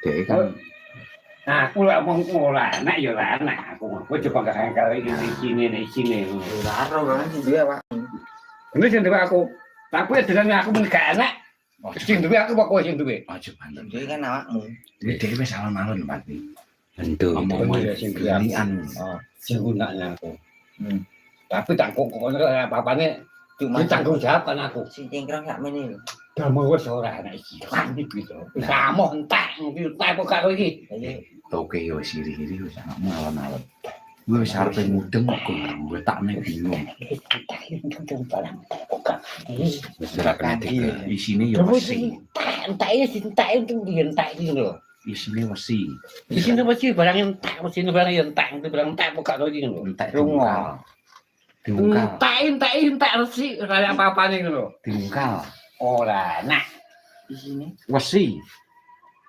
Dek kan aku lah mau ora anak ya ora anak aku coba gak karo iki Ora karo kan duwe awak. ini sing duwe aku tapi dengan aku men gak anak sing duwe aku kok sing duwe aja banter. Duwe kan awakmu. Dek wis alon-alon pati. Tentu. Omongan sing duwe aku. gilian. Sing gunaknya aku tapi tanggung apa-apane Cuma tanggung jawab kan aku si cengkrong sak meneh lho. Damu wis ora anak iki kan iki to kamu entek entek kok karo iki Oke yo siri-siri wis anakmu alon-alon. Gue wis arepe mudeng kok gue tak nek bingung. Wis ora kena isine yo wesi. entek itu dientek iki lho Isine wesi. isine wis barang entek isine barang entek barang entek kok karo iki lho Entek diungkal. entek resi ora apa-apane lho Diungkal. ora nak Isine Wesi.